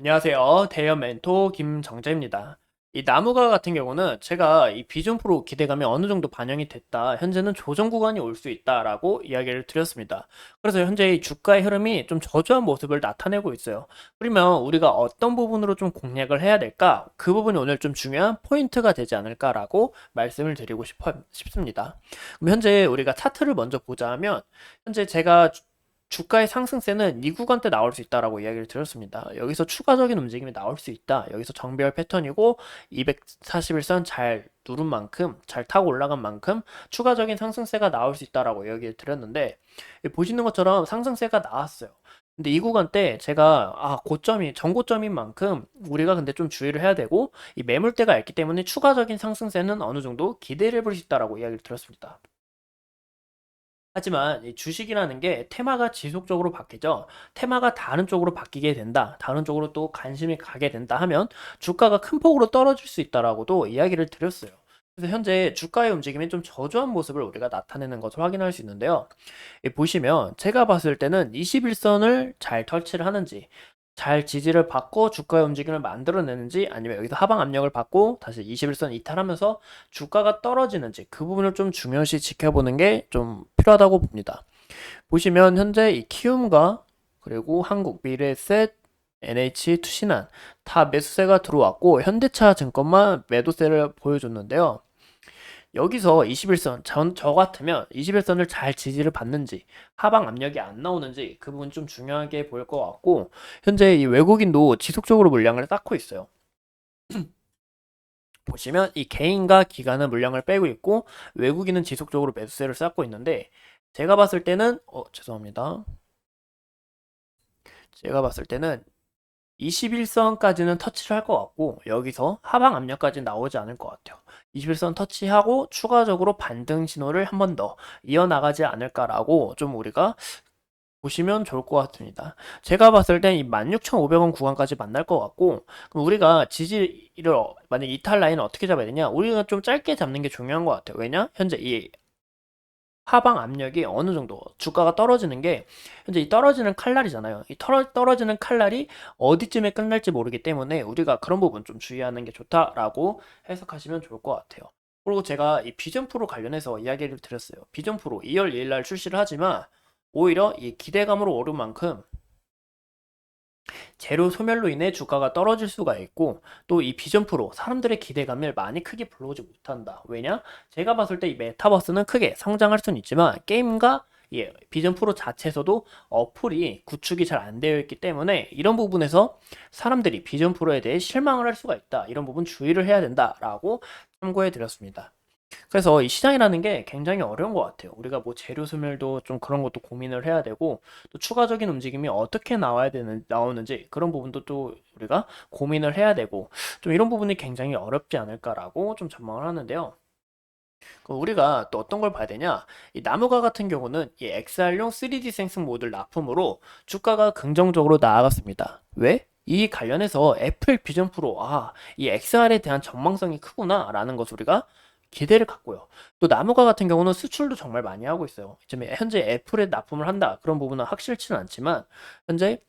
안녕하세요. 대형 멘토 김정재입니다. 이 나무가 같은 경우는 제가 이 비전 프로 기대감이 어느 정도 반영이 됐다. 현재는 조정 구간이 올 수 있다라고 이야기를 드렸습니다. 그래서 현재 이 주가의 흐름이 좀 저조한 모습을 나타내고 있어요. 그러면 우리가 어떤 부분으로 좀 공략을 해야 될까? 그 부분이 오늘 좀 중요한 포인트가 되지 않을까라고 말씀을 드리고 싶습니다. 그럼 현재 우리가 차트를 먼저 보자면 현재 제가 주가의 상승세는 이 구간 때 나올 수 있다라고 이야기를 드렸습니다. 여기서 추가적인 움직임이 나올 수 있다. 여기서 정배열 패턴이고 241선 잘 누른 만큼, 잘 타고 올라간 만큼 추가적인 상승세가 나올 수 있다라고 이야기를 드렸는데 보시는 것처럼 상승세가 나왔어요. 근데 이 구간 때 제가 고점이 전고점인 만큼 우리가 근데 좀 주의를 해야 되고 이 매물대가 있기 때문에 추가적인 상승세는 어느 정도 기대를 해볼 수 있다라고 이야기를 드렸습니다. 하지만 이 주식이라는 게 테마가 지속적으로 바뀌죠. 테마가 다른 쪽으로 바뀌게 된다. 다른 쪽으로 또 관심이 가게 된다 하면 주가가 큰 폭으로 떨어질 수 있다라고도 이야기를 드렸어요. 그래서 현재 주가의 움직임이 좀 저조한 모습을 우리가 나타내는 것을 확인할 수 있는데요. 보시면 제가 봤을 때는 21선을 잘 터치를 하는지 잘 지지를 받고 주가의 움직임을 만들어내는지 아니면 여기서 하방 압력을 받고 다시 21선 이탈하면서 주가가 떨어지는지 그 부분을 좀 중요시 지켜보는 게 좀 필요하다고 봅니다. 보시면 현재 이 키움과 그리고 한국 미래에셋 NH 투신한 다 매수세가 들어왔고 현대차 증권만 매도세를 보여줬는데요. 여기서 21선, 저 같으면 21선을 잘 지지를 받는지, 하방 압력이 안 나오는지 그 부분 좀 중요하게 보일 것 같고, 현재 이 외국인도 지속적으로 물량을 쌓고 있어요. 보시면 이 개인과 기관은 물량을 빼고 있고, 외국인은 지속적으로 매수세를 쌓고 있는데, 제가 봤을 때는, 죄송합니다. 제가 봤을 때는 21선까지는 터치를 할 것 같고 여기서 하방 압력까지 나오지 않을 것 같아요. 21선 터치하고 추가적으로 반등 신호를 한 번 더 이어나가지 않을까라고 좀 우리가 보시면 좋을 것 같습니다. 제가 봤을 땐 이 16,500원 구간까지 만날 것 같고 그럼 우리가 지지를 만약 이탈 라인을 어떻게 잡아야 되냐? 우리가 좀 짧게 잡는 게 중요한 것 같아요. 왜냐? 현재 이 하방 압력이 어느 정도 주가가 떨어지는 게 현재 이 떨어지는 칼날이잖아요. 이 떨어지는 칼날이 어디쯤에 끝날지 모르기 때문에 우리가 그런 부분 좀 주의하는 게 좋다라고 해석하시면 좋을 것 같아요. 그리고 제가 이 비전 프로 관련해서 이야기를 드렸어요. 비전 프로 2월 2일 날 출시를 하지만 오히려 이 기대감으로 오른 만큼 재료 소멸로 인해 주가가 떨어질 수가 있고 또 이 비전 프로 사람들의 기대감을 많이 크게 불러오지 못한다. 왜냐? 제가 봤을 때 이 메타버스는 크게 성장할 수는 있지만 게임과 비전 프로 자체에서도 어플이 구축이 잘 안 되어 있기 때문에 이런 부분에서 사람들이 비전 프로에 대해 실망을 할 수가 있다. 이런 부분 주의를 해야 된다라고 참고해 드렸습니다. 그래서 이 시장이라는 게 굉장히 어려운 것 같아요. 우리가 뭐 재료 소멸도 좀 그런 것도 고민을 해야 되고 또 추가적인 움직임이 어떻게 나오는지 그런 부분도 또 우리가 고민을 해야 되고 좀 이런 부분이 굉장히 어렵지 않을까라고 좀 전망을 하는데요. 우리가 또 어떤 걸 봐야 되냐? 이 나무가 같은 경우는 이 XR용 3D 생성 모듈 납품으로 주가가 긍정적으로 나아갔습니다. 왜? 이 관련해서 애플 비전 프로, 이 XR에 대한 전망성이 크구나라는 것을 우리가 기대를 갖고요. 또 나무가 같은 경우는 수출도 정말 많이 하고 있어요. 지금 현재 애플에 납품을 한다. 그런 부분은 확실치는 않지만 현재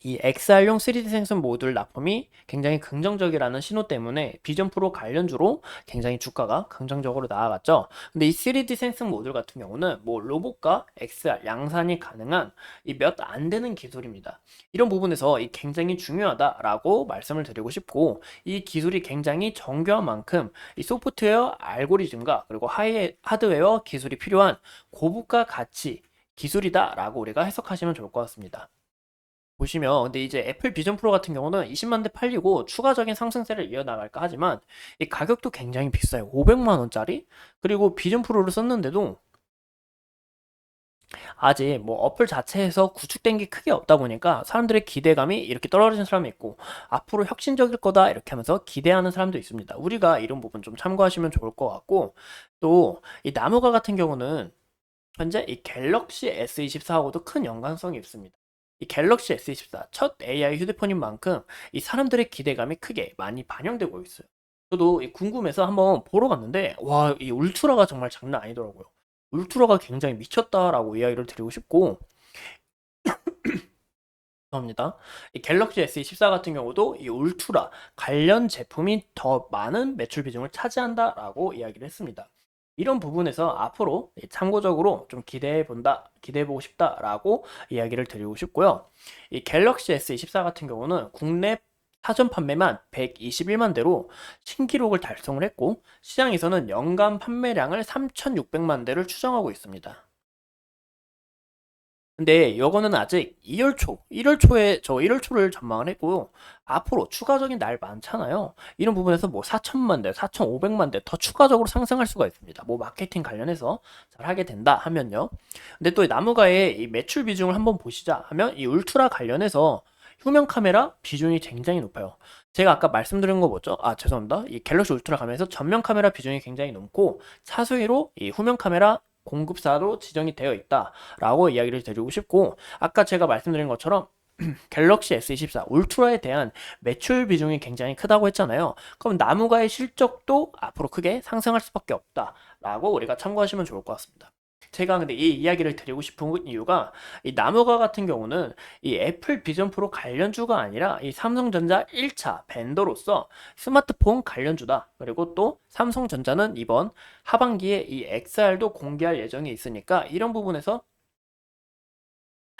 이 XR용 3D 생성 모듈 납품이 굉장히 긍정적이라는 신호 때문에 비전 프로 관련주로 굉장히 주가가 긍정적으로 나아갔죠. 근데 이 3D 생성 모듈 같은 경우는 뭐 로봇과 XR 양산이 가능한 이 몇 안 되는 기술입니다. 이런 부분에서 이 굉장히 중요하다라고 말씀을 드리고 싶고 이 기술이 굉장히 정교한 만큼 이 소프트웨어 알고리즘과 그리고 하드웨어 기술이 필요한 고부가 가치 기술이다라고 우리가 해석하시면 좋을 것 같습니다. 보시면 근데 이제 애플 비전 프로 같은 경우는 20만 대 팔리고 추가적인 상승세를 이어나갈까 하지만 이 가격도 굉장히 비싸요. 500만 원짜리? 그리고 비전 프로를 썼는데도 아직 뭐 어플 자체에서 구축된 게 크게 없다 보니까 사람들의 기대감이 이렇게 떨어지는 사람이 있고 앞으로 혁신적일 거다 이렇게 하면서 기대하는 사람도 있습니다. 우리가 이런 부분 좀 참고하시면 좋을 것 같고 또 이 나무가 같은 경우는 현재 이 갤럭시 S24하고도 큰 연관성이 있습니다. 이 갤럭시 S24 첫 AI 휴대폰인 만큼 이 사람들의 기대감이 크게 많이 반영되고 있어요. 저도 궁금해서 한번 보러 갔는데 와, 이 울트라가 정말 장난 아니더라고요. 울트라가 굉장히 미쳤다라고 이야기를 드리고 싶고 합니다. 이 갤럭시 S24 같은 경우도 이 울트라 관련 제품이 더 많은 매출 비중을 차지한다라고 이야기를 했습니다. 이런 부분에서 앞으로 참고적으로 좀 기대해 보고 싶다라고 이야기를 드리고 싶고요. 이 갤럭시 S24 같은 경우는 국내 사전 판매만 121만 대로 신기록을 달성을 했고, 시장에서는 연간 판매량을 3,600만 대를 추정하고 있습니다. 근데 이거는 아직 2월 초, 1월 초에 1월 초를 전망을 했고요. 앞으로 추가적인 날 많잖아요. 이런 부분에서 뭐 4천만 대, 4,500만 대 더 추가적으로 상승할 수가 있습니다. 뭐 마케팅 관련해서 잘 하게 된다 하면요. 근데 또 이 나무가의 이 매출 비중을 한번 보시자 하면 이 울트라 관련해서 후면 카메라 비중이 굉장히 높아요. 제가 아까 말씀드린 거 뭐죠? 아, 죄송합니다. 이 갤럭시 울트라 가면서 전면 카메라 비중이 굉장히 높고 차수위로 이 후면 카메라 공급사로 지정이 되어 있다라고 이야기를 드리고 싶고, 아까 제가 말씀드린 것처럼 갤럭시 S24 울트라에 대한 매출 비중이 굉장히 크다고 했잖아요. 그럼 나무가의 실적도 앞으로 크게 상승할 수밖에 없다라고 우리가 참고하시면 좋을 것 같습니다. 제가 근데 이 이야기를 드리고 싶은 이유가, 이 나무가 같은 경우는 이 애플 비전 프로 관련주가 아니라 이 삼성전자 1차 벤더로서 스마트폰 관련주다. 그리고 또 삼성전자는 이번 하반기에 이 XR도 공개할 예정이 있으니까 이런 부분에서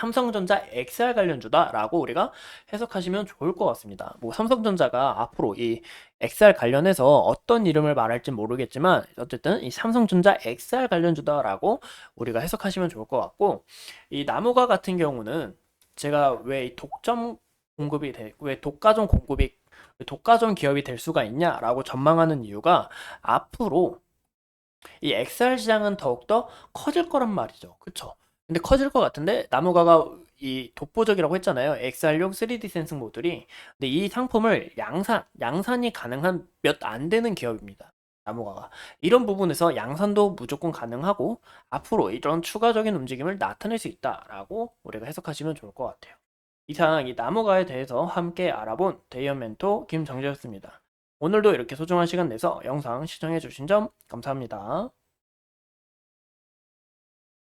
삼성전자 XR 관련주다라고 우리가 해석하시면 좋을 것 같습니다. 뭐 삼성전자가 앞으로 이 XR 관련해서 어떤 이름을 말할지 모르겠지만 어쨌든 이 삼성전자 XR 관련주다라고 우리가 해석하시면 좋을 것 같고, 이 나무가 같은 경우는 제가 왜 이 왜 독과점 기업이 될 수가 있냐라고 전망하는 이유가, 앞으로 이 XR 시장은 더욱더 커질 거란 말이죠. 그쵸? 근데 커질 것 같은데 나무가가 이 독보적이라고 했잖아요. XR용 3D 센싱 모듈이. 근데 이 상품을 양산이 가능한 몇 안 되는 기업입니다. 나무가가. 이런 부분에서 양산도 무조건 가능하고 앞으로 이런 추가적인 움직임을 나타낼 수 있다라고 우리가 해석하시면 좋을 것 같아요. 이상 이 나무가에 대해서 함께 알아본 대이어 멘토 김정재였습니다. 오늘도 이렇게 소중한 시간 내서 영상 시청해 주신 점 감사합니다.